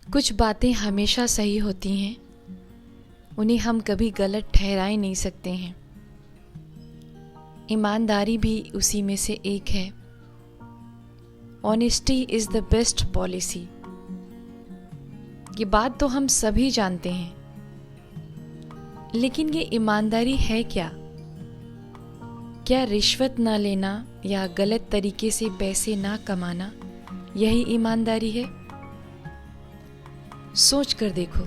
कुछ बातें हमेशा सही होती हैं, उन्हें हम कभी गलत ठहरा ही नहीं सकते हैं। ईमानदारी भी उसी में से एक है। Honesty is the best policy. ये बात तो हम सभी जानते हैं, लेकिन ये ईमानदारी है क्या? क्या रिश्वत ना लेना या गलत तरीके से पैसे ना कमाना यही ईमानदारी है? सोच कर देखो,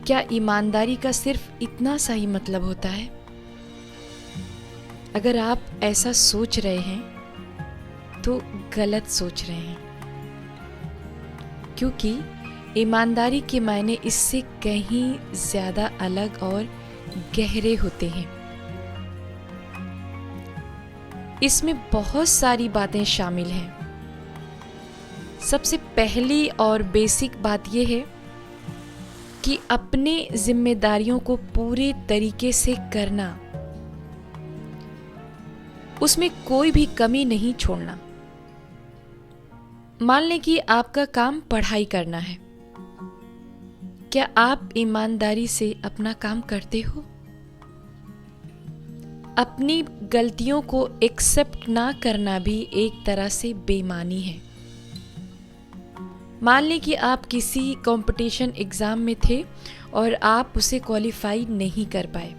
क्या ईमानदारी का सिर्फ इतना सा ही मतलब होता है? अगर आप ऐसा सोच रहे हैं तो गलत सोच रहे हैं, क्योंकि ईमानदारी के मायने इससे कहीं ज्यादा अलग और गहरे होते हैं। इसमें बहुत सारी बातें शामिल हैं। सबसे पहली और बेसिक बात यह है कि अपने जिम्मेदारियों को पूरे तरीके से करना, उसमें कोई भी कमी नहीं छोड़ना। मान लें कि आपका काम पढ़ाई करना है, क्या आप ईमानदारी से अपना काम करते हो? अपनी गलतियों को एक्सेप्ट ना करना भी एक तरह से बेईमानी है। मान लें कि आप किसी कंपटीशन एग्जाम में थे और आप उसे क्वालिफाई नहीं कर पाए,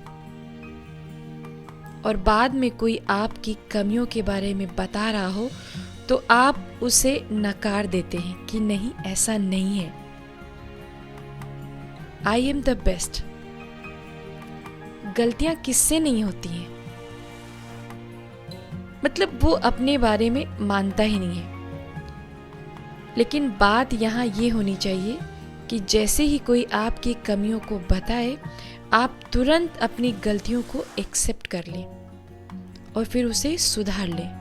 और बाद में कोई आपकी कमियों के बारे में बता रहा हो तो आप उसे नकार देते हैं कि नहीं, ऐसा नहीं है, आई एम द बेस्ट। गलतियां किससे नहीं होती हैं? मतलब वो अपने बारे में मानता ही नहीं है। लेकिन बात यहाँ ये होनी चाहिए कि जैसे ही कोई आपकी कमियों को बताए, आप तुरंत अपनी गलतियों को एक्सेप्ट कर लें और फिर उसे सुधार लें।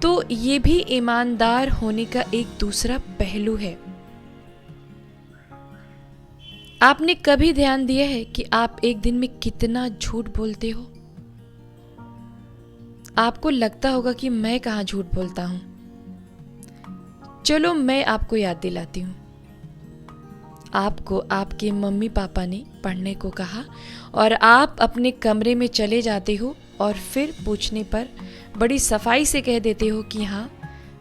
तो ये भी ईमानदार होने का एक दूसरा पहलू है। आपने कभी ध्यान दिया है कि आप एक दिन में कितना झूठ बोलते हो? आपको लगता होगा कि मैं कहाँ झूठ बोलता हूं। चलो मैं आपको याद दिलाती हूँ। आपको आपके मम्मी पापा ने पढ़ने को कहा और आप अपने कमरे में चले जाते हो और फिर पूछने पर बड़ी सफाई से कह देते हो कि हाँ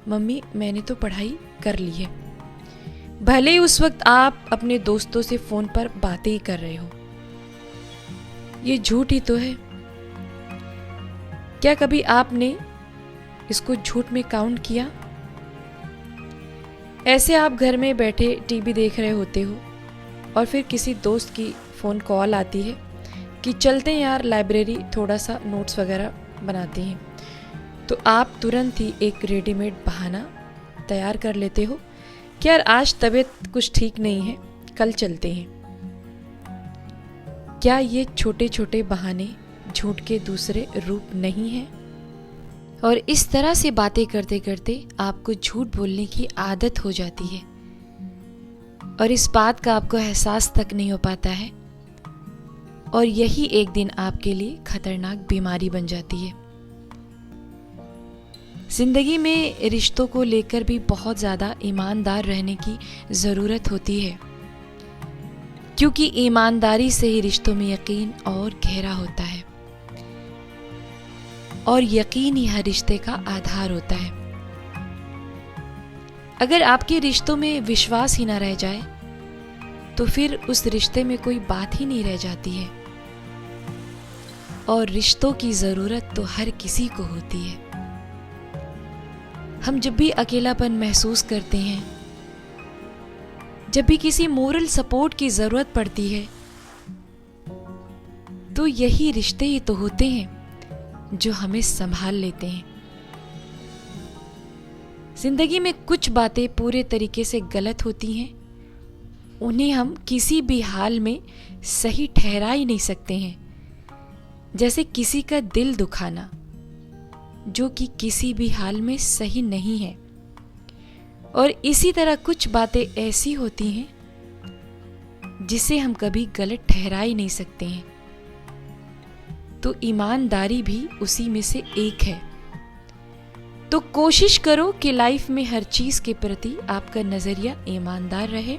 मम्मी, मैंने तो पढ़ाई कर ली है, भले ही उस वक्त आप अपने दोस्तों से फोन पर बातें ही कर रहे हो। ये झूठ ही तो है। क्या कभी आपने इसको झूठ में काउंट किया? ऐसे आप घर में बैठे टीवी देख रहे होते हो और फिर किसी दोस्त की फ़ोन कॉल आती है कि चलते हैं यार लाइब्रेरी, थोड़ा सा नोट्स वगैरह बनाते हैं। तो आप तुरंत ही एक रेडीमेड बहाना तैयार कर लेते हो कि यार आज तबीयत कुछ ठीक नहीं है, कल चलते हैं। क्या ये छोटे छोटे बहाने झूठ के दूसरे रूप नहीं हैं? और इस तरह से बातें करते करते आपको झूठ बोलने की आदत हो जाती है और इस बात का आपको एहसास तक नहीं हो पाता है, और यही एक दिन आपके लिए खतरनाक बीमारी बन जाती है। जिंदगी में रिश्तों को लेकर भी बहुत ज्यादा ईमानदार रहने की जरूरत होती है, क्योंकि ईमानदारी से ही रिश्तों में यकीन और गहरा होता है, और यकीन ही हर रिश्ते का आधार होता है। अगर आपके रिश्तों में विश्वास ही ना रह जाए तो फिर उस रिश्ते में कोई बात ही नहीं रह जाती है, और रिश्तों की जरूरत तो हर किसी को होती है। हम जब भी अकेलापन महसूस करते हैं, जब भी किसी मोरल सपोर्ट की जरूरत पड़ती है, तो यही रिश्ते ही तो होते हैं जो हमें संभाल लेते हैं। जिंदगी में कुछ बातें पूरे तरीके से गलत होती हैं, उन्हें हम किसी भी हाल में सही ठहरा ही नहीं सकते हैं। जैसे किसी का दिल दुखाना, जो कि किसी भी हाल में सही नहीं है। और इसी तरह कुछ बातें ऐसी होती हैं जिसे हम कभी गलत ठहरा ही नहीं सकते हैं। तो ईमानदारी भी उसी में से एक है। तो कोशिश करो कि लाइफ में हर चीज़ के प्रति आपका नज़रिया ईमानदार रहे।